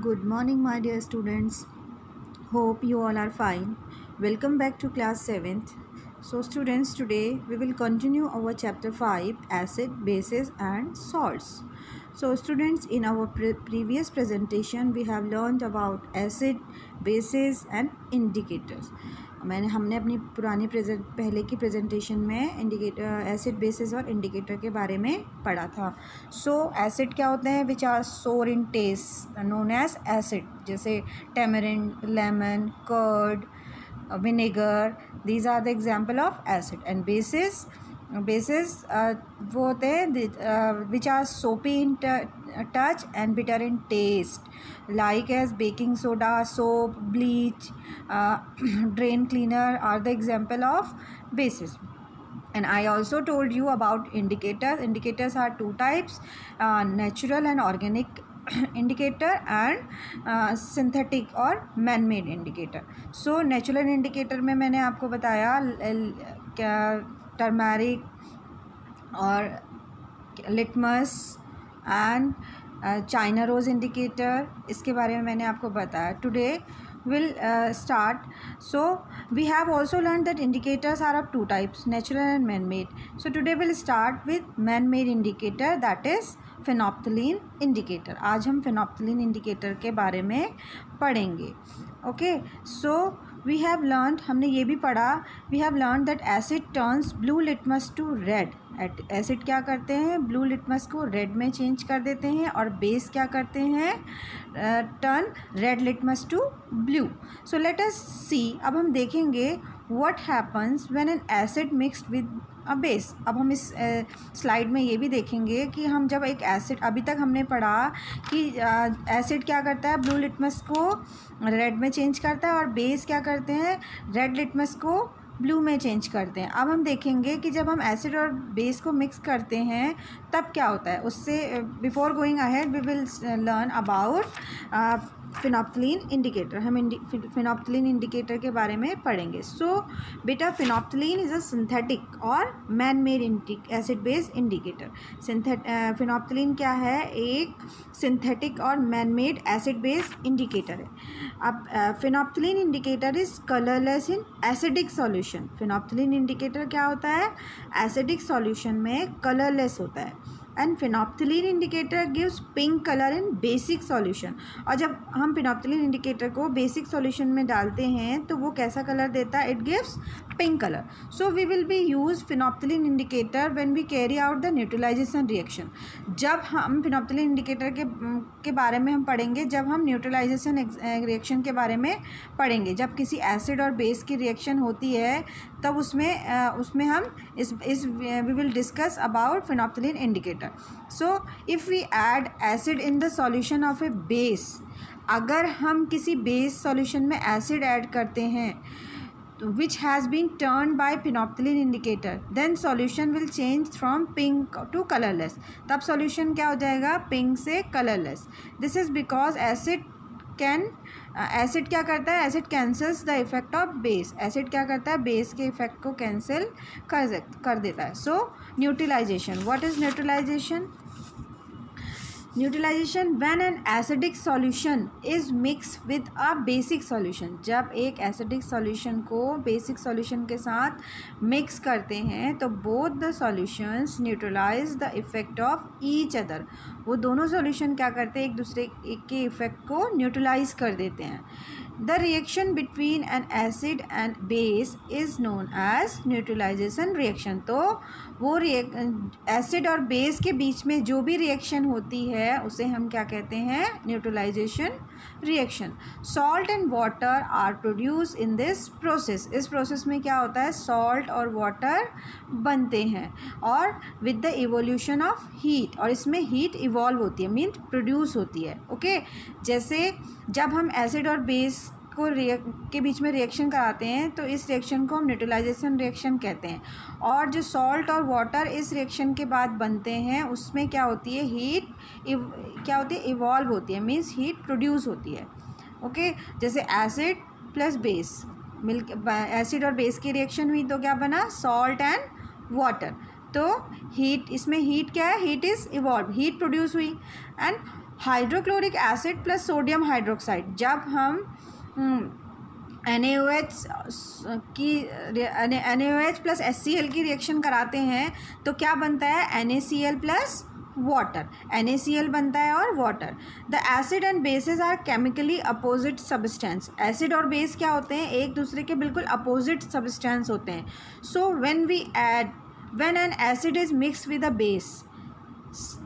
Good morning, my dear students. Hope you all are fine. Welcome back to class 7th. So, students, today we will continue our chapter 5 acid, bases, and salts. So, students, in our previous presentation, we have learned about acid, bases, and indicators. हमने अपनी पहले की presentation में indicator acid basis और indicator के बारे में पढ़ा था. सो एसिड क्या होते हैं which are sour in taste known as acid, जैसे tamarind, lemon, curd, vinegar. These are the example of acid. And bases वो होते हैं which are soapy in touch and bitter in taste, like as baking soda, soap, bleach, drain cleaner are the example of bases. And I also told you about indicators. Indicators are two types, natural and organic indicator and synthetic or man-made indicator. So natural indicator में मैंने आपको बताया क्या turmeric और litmus and China rose indicator, इसके बारे में मैंने आपको बताया. Today will start. So we have also learn that indicators are of two types, natural and man made. So today will start with man made indicator, that is phenolphthalein indicator. आज हम phenolphthalein indicator के बारे में पढ़ेंगे. Okay, so we have learn, हमने ये भी पढ़ा, we have learn that acid turns blue litmus to red. Acid क्या करते हैं, ब्लू लिटमस को रेड में चेंज कर देते हैं, और बेस क्या करते हैं, turn red litmus to blue. So let us see, अब हम देखेंगे what happens when an acid mixed with a base. अब हम इस स्लाइड में ये भी देखेंगे कि हम जब एक एसिड, अभी तक हमने पढ़ा कि एसिड क्या करता है, ब्लू लिटमस को रेड में चेंज करता है, और बेस क्या करते हैं, रेड लिटमस को ब्लू में चेंज करते हैं. अब हम देखेंगे कि जब हम एसिड और बेस को मिक्स करते हैं तब क्या होता है. उससे before going ahead we will learn about phenolphthalein indicator. हम फेनोप्थलीन इंडिकेटर के बारे में पढ़ेंगे. सो बेटा, फेनोप्थलीन इज़ अ सिंथेटिक और man made acid base indicator. Phenolphthalein क्या है, एक सिंथेटिक और man made acid base indicator है. अब phenolphthalein indicator is colourless in acidic solution. Phenolphthalein indicator क्या होता है, एसिडिक सॉल्यूशन में कलरलेस होता है. And phenolphthalein indicator gives pink colour in basic solution. और जब हम फेनोप्थलीन इंडिकेटर को बेसिक सॉल्यूशन में डालते हैं तो वो कैसा कलर देता है, it gives pink colour. So we will be use phenolphthalein indicator when we carry out the neutralisation reaction. जब हम फेनोप्थलीन इंडिकेटर के बारे में हम पढ़ेंगे जब हम न्यूट्रलाइजेशन रिएक्शन के बारे में पढ़ेंगे. जब किसी एसिड और बेस की रिएक्शन होती है तब उसमें हम we will discuss about phenolphthalein indicator. So if we add acid in the solution of a base, अगर हम किसी बेस सॉल्यूशन में एसिड ऐड करते हैं which has been turned by phenolphthalein indicator, then solution will change from pink to colorless. तब solution क्या हो जाएगा, pink से colorless. This is because acid क्या करता है, acid cancels the effect of base. Acid क्या करता है, बेस के इफेक्ट को कैंसिल कर देता है. So neutralisation, what is neutralisation? Neutralisation when an acidic solution is mix with a basic solution. जब एक एसिडिक सॉल्यूशन को बेसिक सॉल्यूशन के साथ मिक्स करते हैं तो both the solutions neutralise the effect of each other. वो दोनों सॉल्यूशन क्या करते हैं, एक दूसरे के इफेक्ट को न्यूट्रलाइज कर देते हैं. The reaction between an acid and base is known as neutralization reaction. तो वो एसिड और बेस के बीच में जो भी रिएक्शन होती है उसे हम क्या कहते हैं, neutralisation reaction. Salt and water are produce in this process. इस प्रोसेस में क्या होता है, सॉल्ट और वाटर बनते हैं और with the evolution of heat, और इसमें हीट इवॉल्व होती है, मीन प्रोड्यूस होती है. ओके, जैसे जब हम एसिड और बेस के बीच में रिएक्शन कराते हैं तो इस रिएक्शन को हम न्यूट्रलाइजेशन रिएक्शन कहते हैं. और जो सॉल्ट और वाटर इस रिएक्शन के बाद बनते हैं उसमें क्या होती है, हीट क्या होती है, इवॉल्व होती है, मीन्स हीट प्रोड्यूस होती है. ओके, जैसे एसिड प्लस बेस एसिड और बेस की रिएक्शन हुई तो क्या बना, सॉल्ट एंड वाटर. तो हीट, इसमें हीट क्या है, heat is evolve, heat produce हुई. And hydrochloric acid plus sodium hydroxide, जब हम NaOH की NaOH प्लस HCl की रिएक्शन कराते हैं तो क्या बनता है, NaCl प्लस वाटर, NaCl बनता है और water. The acid and bases are chemically opposite substance. Acid और बेस क्या होते हैं, एक दूसरे के बिल्कुल अपोजिट सब्सटेंस होते हैं। So when an acid is mix with a base,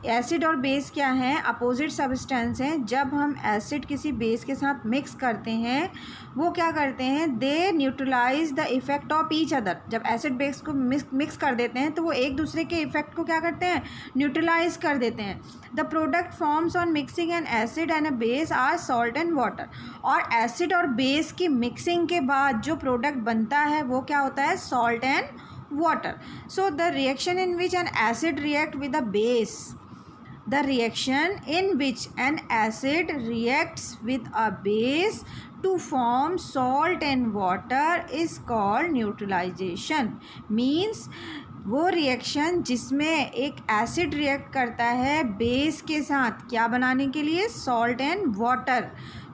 acid और बेस क्या हैं, अपोजिट सब्सटेंस हैं। जब हम एसिड किसी बेस के साथ मिक्स करते हैं वो क्या करते हैं, they neutralise the effect of each other. जब एसिड बेस को मिक्स कर देते हैं तो वो एक दूसरे के इफेक्ट को क्या करते हैं, न्यूट्रलाइज कर देते हैं। The product forms on mixing an acid and a base are salt and water. और एसिड और बेस की मिक्सिंग के बाद जो प्रोडक्ट बनता है वो क्या होता है, salt and water. So the reaction in which an acid react with a base, the reaction in which an acid reacts with a base to form salt and water is called neutralization. Means वो reaction जिसमें एक acid react करता है base के साथ क्या बनाने के लिए, सॉल्ट एंड वाटर,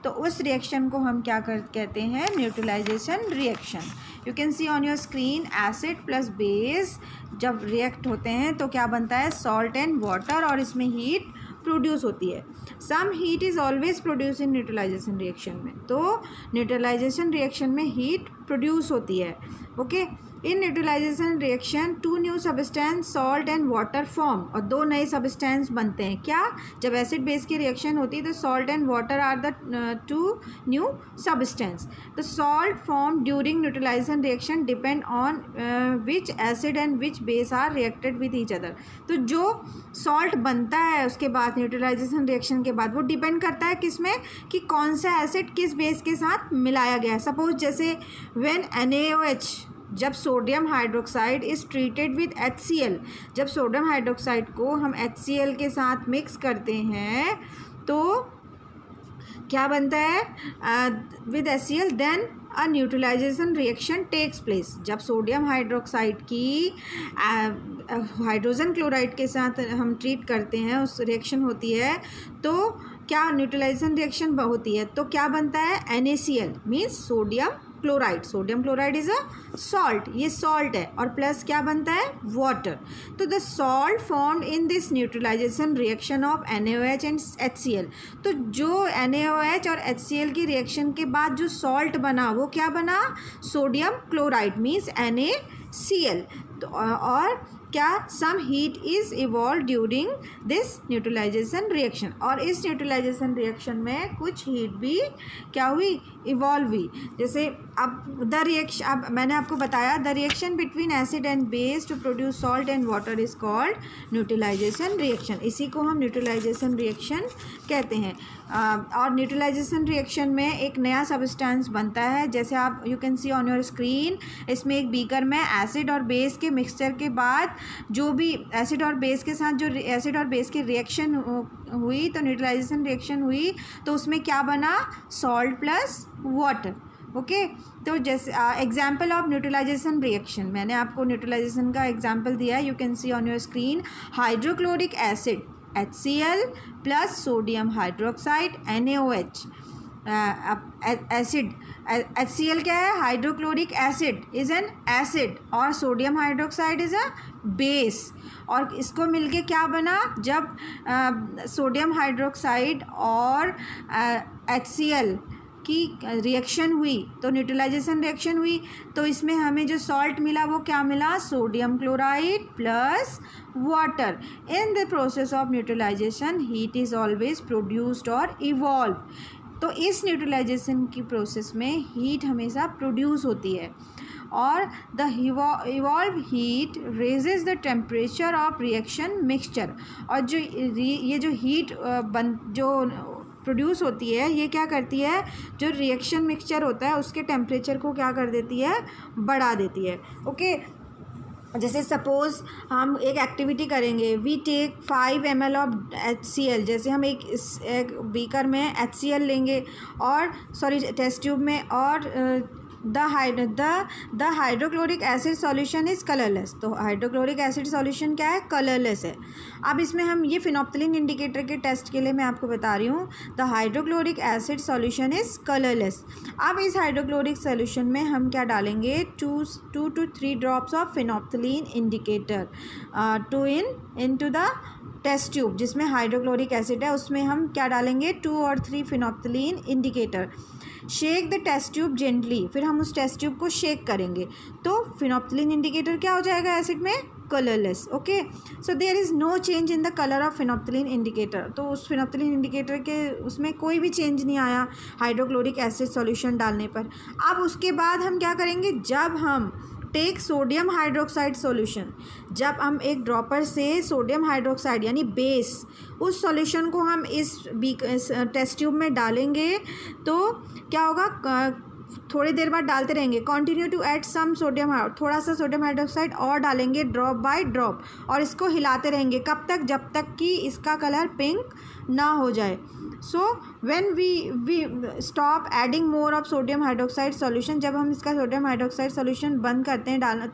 तो उस रिएक्शन को हम क्या कहते हैं, neutralisation reaction. You can see on your screen acid plus base जब रिएक्ट होते हैं तो क्या बनता है, सॉल्ट एंड वाटर, और इसमें हीट प्रोड्यूस होती है। Some heat is always produce in neutralisation reaction में, तो न्यूट्रलाइजेशन रिएक्शन में हीट प्रोड्यूस होती है। Okay, in neutralisation reaction two new substance salt and water form, और दो नए सब्सटेंस बनते हैं। क्या, जब एसिड बेस की रिएक्शन होती है तो salt and water are the two new substance. The salt form during neutralisation reaction depend on which acid and which base are reacted with each other. तो जो सॉल्ट बनता है उसके बाद न्यूट्रलाइजेशन रिएक्शन के बाद वो डिपेंड करता है किस में, कि कौन सा एसिड किस बेस के साथ मिलाया गया है। सपोज जैसे व्हेन NaOH, जब sodium hydroxide is treated with HCl, जब सोडियम हाइड्रोक्साइड को हम HCl के साथ मिक्स करते हैं तो क्या बनता है, with HCl then a neutralisation reaction takes place. जब सोडियम हाइड्रोक्साइड की हाइड्रोजन क्लोराइड के साथ हम ट्रीट करते हैं, उस रिएक्शन होती है तो क्या न्यूट्रलाइजेशन रिएक्शन होती है, तो क्या बनता है, NaCl means sodium chloride. Sodium chloride is a salt, ये सॉल्ट है, और प्लस क्या बनता है, वाटर। तो the salt formed in this neutralisation reaction of NaOH and HCl, तो जो NaOH और HCl की रिएक्शन के बाद जो सॉल्ट बना वो क्या बना, सोडियम क्लोराइड मीन्स NaCl। तो और क्या, some heat is evolve during this neutralisation reaction, और इस न्यूट्रलाइजेशन रिएक्शन में कुछ हीट भी क्या हुई, इवॉल्व हुई। जैसे अब द रिएक्शन, अब मैंने आपको बताया the reaction between acid and base to produce salt and water is called neutralisation reaction. इसी को हम न्यूट्रलाइजेशन रिएक्शन कहते हैं। और न्यूट्रलाइजेशन रिएक्शन में एक नया सब्सटेंस बनता है, जैसे आप you can see on your screen, इसमें एक बीकर में एसिड और बेस के मिक्सचर के बाद जो भी एसिड और बेस के साथ जो एसिड और बेस की रिएक्शन हुई, तो न्यूट्रलाइजेशन रिएक्शन हुई, तो उसमें क्या बना, सॉल्ट प्लस वाटर। ओके, तो जैसे एग्जाम्पल ऑफ न्यूट्रलाइजेशन रिएक्शन, मैंने आपको न्यूट्रलाइजेशन का एग्जाम्पल दिया है, you can see on your screen. Hydrochloric acid HCl plus sodium hydroxide NaOH। Acid HCl क्या है, hydrochloric acid is an acid, और sodium hydroxide is a base, और इसको मिलके क्या बना, जब सोडियम हाइड्रोक्साइड और HCl की रिएक्शन हुई तो न्यूट्रलाइजेशन रिएक्शन हुई, तो इसमें हमें जो सॉल्ट मिला वो क्या मिला, sodium chloride plus water. In the process of neutralisation heat is always produced और इवॉल्व। तो इस न्यूट्रलाइजेशन की प्रोसेस में हीट हमेशा प्रोड्यूस होती है, और the evolve heat raises the temperature of reaction mixture. और जो ये जो हीट जो प्रोड्यूस होती है, ये क्या करती है, जो रिएक्शन मिक्सचर होता है उसके टेम्परेचर को क्या कर देती है, बढ़ा देती है। ओके, जैसे सपोज़ हम एक एक्टिविटी करेंगे, we take 5 ml of HCl, जैसे हम एक बीकर में HCl लेंगे और टेस्ट ट्यूब में, और the hydrochloric acid solution is colourless. तो हाइड्रोक्लोरिक एसिड सॉल्यूशन क्या है, कलरलेस है। अब इसमें हम ये फिनोप्थलीन इंडिकेटर के टेस्ट के लिए मैं आपको बता रही हूँ, the hydrochloric acid solution is colourless. अब इस हाइड्रोक्लोरिक सॉल्यूशन में हम क्या डालेंगे, 2 to 3 drops of phenolphthalein indicator to into the test tube जिसमें हाइड्रोक्लोरिक एसिड है, उसमें हम क्या डालेंगे, 2 और 3 phenolphthalein indicator. Shake the test tube gently, फिर हम उस टेस्ट ट्यूब को शेक करेंगे तो फिनोप्थलीन इंडिकेटर क्या हो जाएगा एसिड में, colourless. Okay, so there is no change in the colour of phenolphthalein indicator. तो उस फिनोप्थलीन इंडिकेटर के उसमें कोई भी चेंज नहीं आया हाइड्रोक्लोरिक एसिड सॉल्यूशन डालने पर। अब उसके बाद हम क्या करेंगे, जब हम टेक सोडियम हाइड्रोक्साइड सॉल्यूशन, जब हम एक ड्रॉपर से सोडियम हाइड्रोक्साइड यानी बेस, उस सॉल्यूशन को हम इस टेस्ट ट्यूब में डालेंगे तो क्या होगा, थोड़ी देर बाद डालते रहेंगे, continue to add some sodium, थोड़ा सा सोडियम हाइड्रोक्साइड और डालेंगे ड्रॉप बाय ड्रॉप, और इसको हिलाते रहेंगे कब तक, जब तक कि इसका कलर पिंक ना हो जाए। So when we stop adding more of sodium hydroxide solution, जब हम इसका सोडियम हाइड्रोक्साइड सॉल्यूशन बंद करते हैं डालना,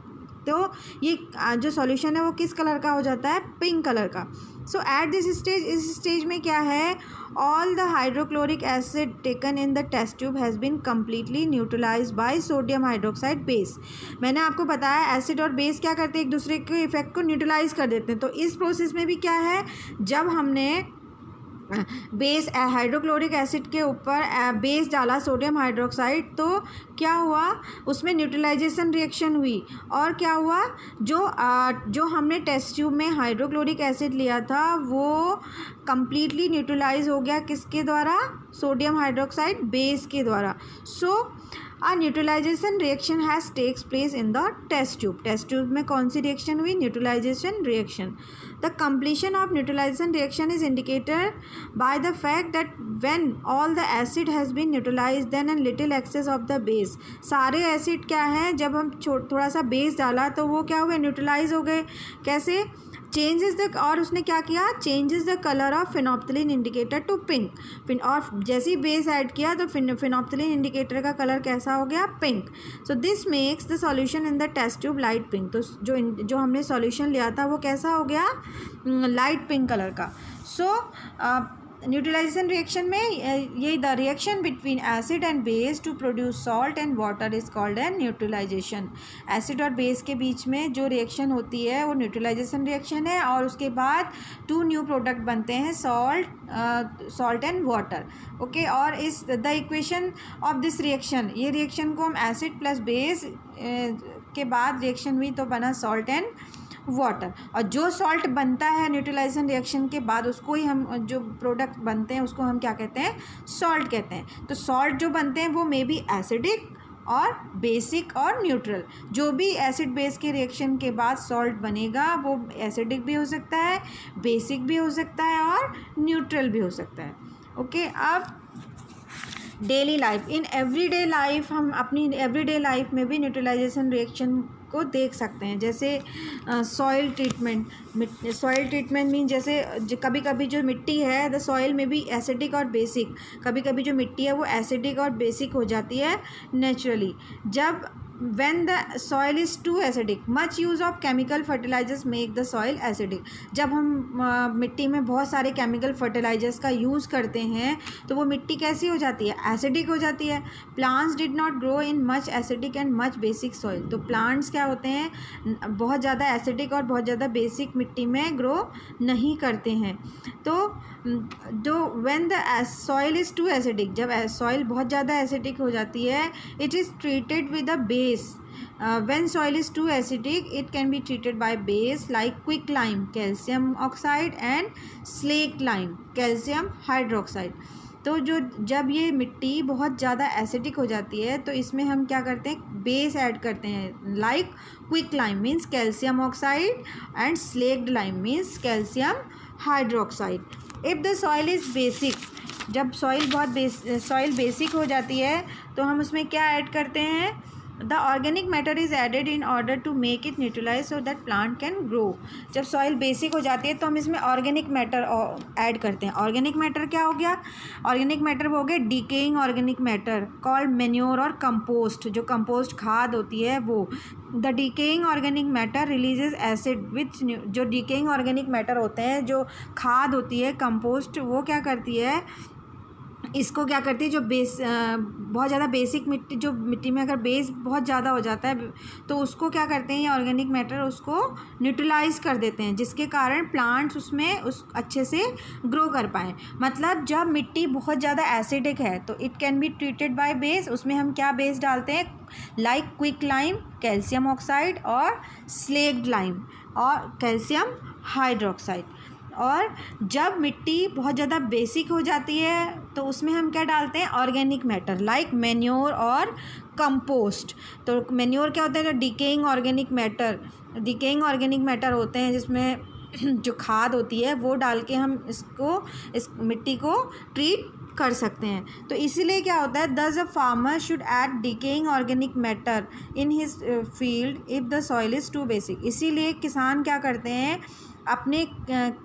तो ये जो सॉल्यूशन है वो किस कलर का हो जाता है, पिंक कलर का। सो एट दिस स्टेज, इस स्टेज में क्या है, all the hydrochloric acid taken in the test tube has been completely neutralise by sodium hydroxide base. मैंने आपको बताया एसिड और बेस क्या करते हैं, एक दूसरे के इफेक्ट को न्यूट्रलाइज कर देते हैं। तो इस प्रोसेस में भी क्या है, जब हमने बेस हाइड्रोक्लोरिक एसिड के ऊपर बेस डाला सोडियम हाइड्रोक्साइड, तो क्या हुआ, उसमें न्यूट्रलाइजेशन रिएक्शन हुई, और क्या हुआ, जो हमने टेस्ट ट्यूब में हाइड्रोक्लोरिक एसिड लिया था वो कंप्लीटली न्यूट्रलाइज हो गया, किसके द्वारा, सोडियम हाइड्रोक्साइड बेस के द्वारा। सो a neutralization reaction has takes place in the test tube। Test tube में कौन सी रिएक्शन हुई, neutralisation reaction. The completion of neutralization reaction is indicated by the fact that when all the acid has been neutralized, then a little excess of the base। सारे acid क्या हैं, जब हम थोड़ा सा बेस डाला तो वो क्या हुए, न्यूट्रलाइज हो गए। कैसे, चेंजेस द, और उसने क्या किया, changes the colour of phenolphthalein indicator to pink. और जैसे ही बेस ऐड किया तो फिनोप्थलीन इंडिकेटर का कलर कैसा हो गया, pink. So this makes the solution in the test tube light pink. तो जो हमने सॉल्यूशन लिया था वो कैसा हो गया, लाइट पिंक कलर का। सो न्यूट्रलाइजेशन रिएक्शन में ये the reaction between acid and base to produce salt and water is called an neutralisation. Acid और बेस के बीच में जो रिएक्शन होती है वो न्यूट्रलाइजेशन रिएक्शन है, और उसके बाद 2 न्यू प्रोडक्ट बनते हैं, सॉल्ट एंड वाटर। ओके, और इस the equation of this reaction, ये रिएक्शन को हम एसिड प्लस बेस के बाद रिएक्शन हुई तो बना सॉल्ट एंड वाटर। और जो सॉल्ट बनता है न्यूट्रलाइजेशन रिएक्शन के बाद, उसको ही हम, जो प्रोडक्ट बनते हैं उसको हम क्या कहते हैं, सॉल्ट कहते हैं। तो सॉल्ट जो बनते हैं वो मे बी एसिडिक और बेसिक और न्यूट्रल। जो भी एसिड बेस के रिएक्शन के बाद सॉल्ट बनेगा वो एसिडिक भी हो सकता है, बेसिक भी हो सकता है और न्यूट्रल भी हो सकता है। ओके, अब daily life, in everyday life, हम अपनी एवरीडे लाइफ में भी न्यूट्रलाइजेशन रिएक्शन को देख सकते हैं। जैसे सॉइल ट्रीटमेंट मीन जैसे कभी कभी जो मिट्टी है, द सॉइल में भी एसिडिक और बेसिक, कभी कभी जो मिट्टी है वो एसिडिक और बेसिक हो जाती है नेचुरली। जब when the soil is too acidic, much use of chemical fertilizers make the soil acidic। जब हम मिट्टी में बहुत सारे केमिकल फर्टिलाइजर्स का यूज़ करते हैं तो वो मिट्टी कैसी हो जाती है, एसिडिक हो जाती है। Plants did not grow in much acidic and much basic soil. तो प्लांट्स क्या होते हैं, बहुत ज़्यादा एसिडिक और बहुत ज़्यादा बेसिक मिट्टी में ग्रो नहीं करते हैं। तो जो when the soil is too acidic, जब सॉइल बहुत ज़्यादा एसिडिक हो जाती है, it is treated with a base। when soil is too acidic, it can be treated by base like quicklime calcium oxide and slaked lime calcium hydroxide। तो जब ये मिट्टी बहुत ज़्यादा एसिडिक हो जाती है तो इसमें हम क्या करते हैं, बेस ऐड करते हैं, like quick lime means calcium oxide and slaked lime means calcium hydroxide. If the soil is basic, जब सॉइल बेसिक हो जाती है तो हम उसमें क्या ऐड करते हैं, the organic matter is added in order to make it neutralise so that plant can grow. जब सॉइल बेसिक हो जाती है तो हम इसमें ऑर्गेनिक मैटर ऐड करते हैं। ऑर्गेनिक मैटर क्या हो गया? ऑर्गेनिक मैटर वो हो गया decaying organic matter called manure और कंपोस्ट, जो कंपोस्ट खाद होती है वो। The decaying organic matter releases acid which, जो डिकेइंग ऑर्गेनिक मैटर होते हैं, जो खाद होती है कंपोस्ट, वो क्या करती है, इसको क्या करती है, जो बेस बहुत ज़्यादा बेसिक मिट्टी, जो मिट्टी में अगर बेस बहुत ज़्यादा हो जाता है तो उसको क्या करते हैं ये ऑर्गेनिक मैटर उसको न्यूट्रलाइज कर देते हैं, जिसके कारण प्लांट्स उसमें उस अच्छे से ग्रो कर पाएँ। मतलब जब मिट्टी बहुत ज़्यादा एसिडिक है तो it can be treated by base. उसमें हम क्या बेस डालते हैं? Like quick lime, calcium oxide और स्लेक्ड लाइम और कैल्शियम हाइड्रोक्साइड। और जब मिट्टी बहुत ज़्यादा बेसिक हो जाती है तो उसमें हम क्या डालते हैं? ऑर्गेनिक मैटर लाइक मैन्योर और कंपोस्ट। तो मैन्योर क्या होता है? Decaying organic matter, decaying organic matter होते हैं जिसमें जो खाद होती है वो डाल के हम इस मिट्टी को ट्रीट कर सकते हैं। तो इसीलिए क्या होता है, thus a farmer should add decaying organic matter in his field if the soil is too basic. इसीलिए किसान क्या करते हैं, अपने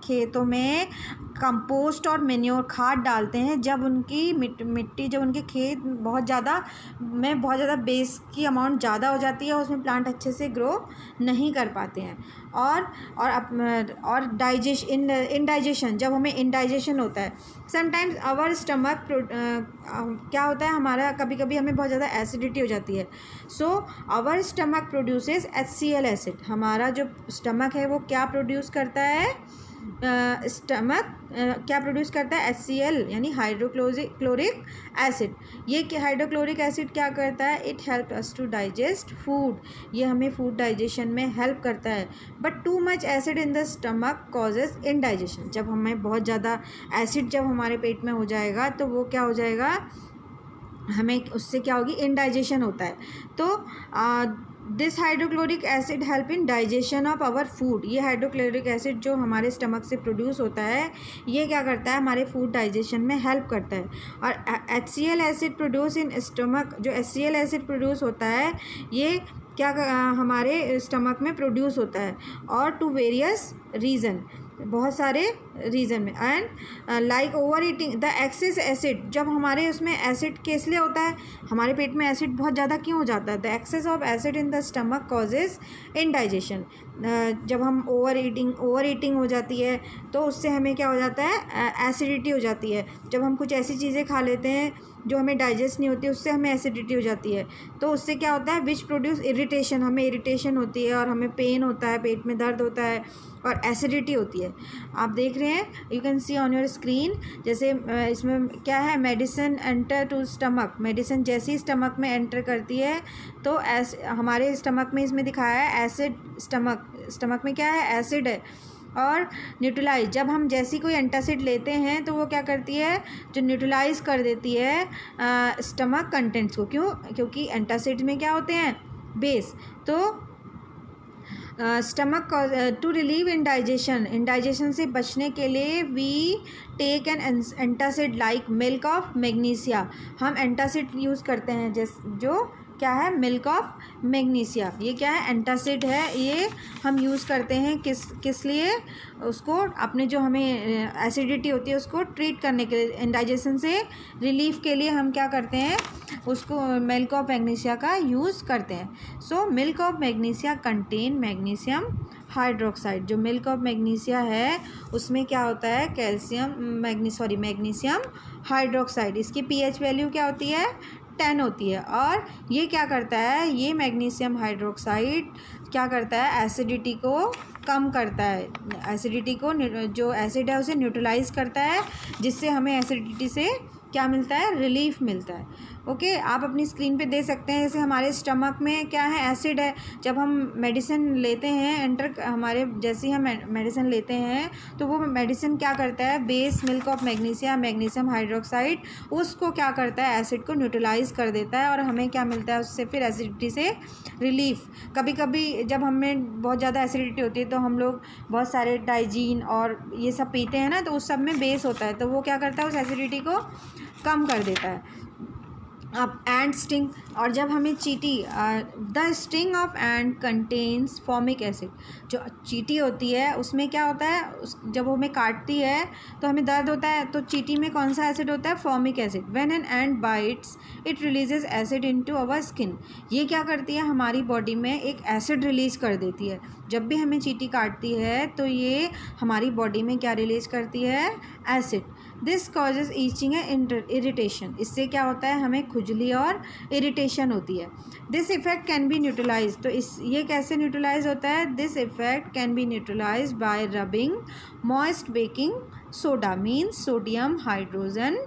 खेतों में कंपोस्ट और मेन्योर खाद डालते हैं जब उनकी मिट्टी, जब उनके खेत बहुत ज़्यादा बेस की अमाउंट ज़्यादा हो जाती है, उसमें प्लांट अच्छे से ग्रो नहीं कर पाते हैं। और इंडाइजेशन, जब हमें इंडाइजेशन होता है, समटाइम्स आवर स्टमक क्या होता है, हमारा कभी कभी हमें बहुत ज़्यादा एसिडिटी हो जाती है। So our stomach produces HCl acid. हमारा जो स्टमक है वो क्या प्रोड्यूस करता है? स्टमक क्या प्रोड्यूस करता है? HCl यानी हाइड्रोक्लोरिक एसिड। ये हाइड्रोक्लोरिक एसिड क्या करता है? It help us to digest food. ये हमें फूड डाइजेशन में हेल्प करता है। But too much acid in the stomach causes indigestion. जब हमें बहुत ज़्यादा एसिड जब हमारे पेट में हो जाएगा तो वो क्या हो जाएगा, हमें उससे क्या होगी? इंडाइजेशन होता है। तो this hydrochloric acid help in digestion of our food. ये हाइड्रोक्लोरिक एसिड जो हमारे स्टमक से प्रोड्यूस होता है ये क्या करता है? हमारे फूड डाइजेशन में हेल्प करता है। और HCl acid produce in stomach, जो HCl एसिड प्रोड्यूस होता है ये क्या हमारे स्टमक में प्रोड्यूस होता है, और टू वेरियस रीज़न, बहुत सारे रीज़न में। And like over eating the excess acid, जब हमारे उसमें एसिड किस लिए होता है, हमारे पेट में एसिड बहुत ज़्यादा क्यों हो जाता है? The excess of acid in the stomach causes indigestion. जब हम ओवर ईटिंग हो जाती है तो उससे हमें क्या हो जाता है? एसिडिटी हो जाती है। जब हम कुछ ऐसी चीज़ें खा लेते हैं जो हमें डाइजेस्ट नहीं होती, उससे हमें एसिडिटी हो जाती है। तो उससे क्या होता है? विच प्रोड्यूस इरिटेशन, हमें इरिटेशन होती है और हमें पेन होता है, पेट में दर्द होता है और एसिडिटी होती है। आप देख रहे हैं, you can see on your screen, जैसे इसमें क्या है? Medicine enter to stomach. Medicine जैसी स्टमक में एंटर करती है तो हमारे स्टमक में इसमें दिखाया है एसिड, स्टमक में क्या है? एसिड है। और न्यूट्रलाइज, जब हम जैसी कोई एंटासिड लेते हैं तो वो क्या करती है? जो न्यूट्रलाइज कर देती है स्टमक कंटेंट्स को। क्यों? क्योंकि एंटासिड में क्या होते हैं? बेस। तो स्टमक टू रिलीव इंडाइजेशन से बचने के लिए we take an antacid like milk of magnesia. हम एंटासिड यूज़ करते हैं जो क्या है? Milk of magnesia. ये क्या है? एंटासिड है। ये हम यूज़ करते हैं किस लिए? उसको अपने जो हमें एसिडिटी होती है उसको ट्रीट करने के लिए, इंडाइजेशन से रिलीफ के लिए हम क्या करते हैं? उसको मिल्क ऑफ मैग्नीशिया का यूज़ करते हैं। So milk of magnesia contain magnesium hydroxide. जो मिल्क ऑफ मैग्नीशिया है उसमें क्या होता है? Magnesium hydroxide. इसकी pH वैल्यू क्या होती है? 10 होती है। और ये क्या करता है? ये मैग्नीशियम हाइड्रोक्साइड क्या करता है? एसिडिटी को कम करता है। एसिडिटी को, जो एसिड है उसे न्यूट्रलाइज करता है, जिससे हमें एसिडिटी से क्या मिलता है? रिलीफ मिलता है। ओके, आप अपनी स्क्रीन पे देख सकते हैं, जैसे हमारे स्टमक में क्या है? एसिड है। जब हम मेडिसिन लेते हैं हमारे जैसे ही हम मेडिसिन लेते हैं तो वो मेडिसिन क्या करता है? Base milk of magnesium hydroxide उसको क्या करता है? एसिड को न्यूट्रलाइज कर देता है और हमें क्या मिलता है उससे? फिर एसिडिटी से रिलीफ। कभी कभी जब हमें बहुत ज़्यादा एसिडिटी होती है तो हम लोग बहुत सारे डाइजीन और ये सब पीते हैं ना, तो उस सब में बेस होता है, तो वो क्या करता है? उस एसिडिटी को कम कर देता है। अब एंड स्टिंग, और जब हमें चींटी, the sting of and contains formic acid, जो चींटी होती है उसमें क्या होता है, जब वो हमें काटती है तो हमें दर्द होता है, तो चींटी में कौन सा एसिड होता है, formic acid. When an ant bites it releases acid into our skin, ये क्या करती है, हमारी बॉडी में एक एसिड रिलीज कर देती है। जब भी हमें चींटी काटती है तो ये हमारी बॉडी में क्या रिलीज करती है, acid. This causes itching and irritation, इससे क्या होता है, हमें खुजली और इरिटेशन होती है। This effect can be neutralise, तो ये कैसे न्यूट्रलाइज होता है, this effect can be neutralise by rubbing moist baking soda means sodium hydrogen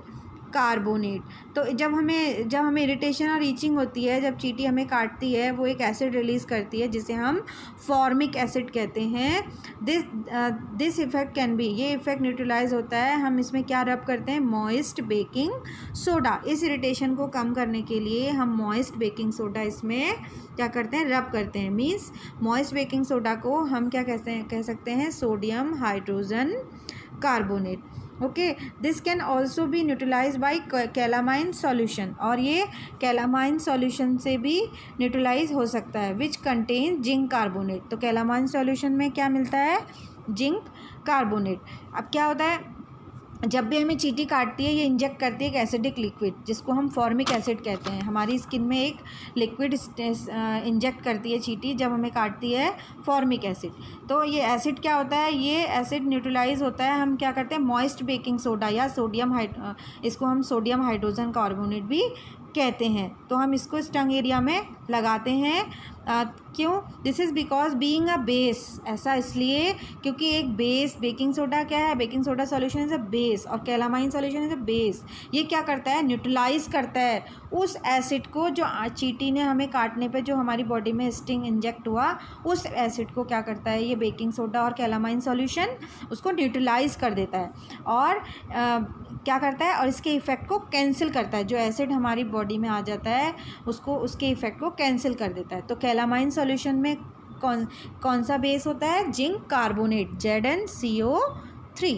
carbonate. तो जब हमें इरिटेशन और ईचिंग होती है, जब चींटी हमें काटती है, वो एक एसिड रिलीज़ करती है जिसे हम फॉर्मिक एसिड कहते हैं। दिस इफेक्ट कैन बी, ये इफेक्ट न्यूट्रलाइज होता है, हम इसमें क्या रब करते हैं, मॉइस्ट बेकिंग सोडा। इस इरिटेशन को कम करने के लिए हम मॉइस्ट बेकिंग सोडा इसमें क्या करते हैं, रब करते हैं। मीन्स मॉइस्ट बेकिंग सोडा को हम क्या कह सकते हैं, sodium hydrogen carbonate. Okay, this can also be neutralise by calamine solution, और ये कैलामाइन सॉल्यूशन से भी न्यूट्रलाइज हो सकता है, विच कंटेन जिंक कार्बोनेट। तो कैलामाइन सॉल्यूशन में क्या मिलता है, जिंक कार्बोनेट। अब क्या होता है, जब भी हमें चींटी काटती है, ये इंजेक्ट करती है एक एसिडिक लिक्विड जिसको हम फॉर्मिक एसिड कहते हैं। हमारी स्किन में एक लिक्विड इंजेक्ट करती है चींटी जब हमें काटती है, फॉर्मिक एसिड। तो ये एसिड क्या होता है, ये एसिड न्यूट्रलाइज होता है, हम क्या करते हैं, मॉइस्ट बेकिंग सोडा या इसको हम सोडियम हाइड्रोजन कार्बोनेट भी कहते हैं। तो हम इसको स्टंग एरिया में लगाते हैं। क्यों, this is because being a base, ऐसा इसलिए क्योंकि एक बेस, बेकिंग सोडा क्या है, baking soda solution is a base और calamine solution is a base. ये क्या करता है, न्यूट्रलाइज करता है उस एसिड को जो चींटी ने हमें काटने पे जो हमारी बॉडी में स्टिंग इंजेक्ट हुआ, उस एसिड को क्या करता है, ये बेकिंग सोडा और कैलामाइन सॉल्यूशन उसको न्यूट्रलाइज कर देता है और क्या करता है, और इसके इफ़ेक्ट को कैंसिल करता है। जो एसिड हमारी बॉडी में आ जाता है उसको, उसके इफ़ेक्ट को कैंसिल कर देता है। तो कैलामाइन सॉल्यूशन में कौन सा बेस होता है, जिंक कार्बोनेट, ZnCO3।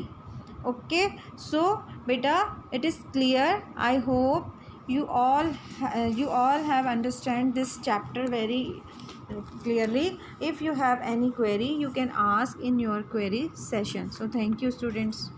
ओके, सो बेटा it is clear. I hope you all have understand this chapter very clearly. If you have any query, you can ask in your query session. So thank you, students.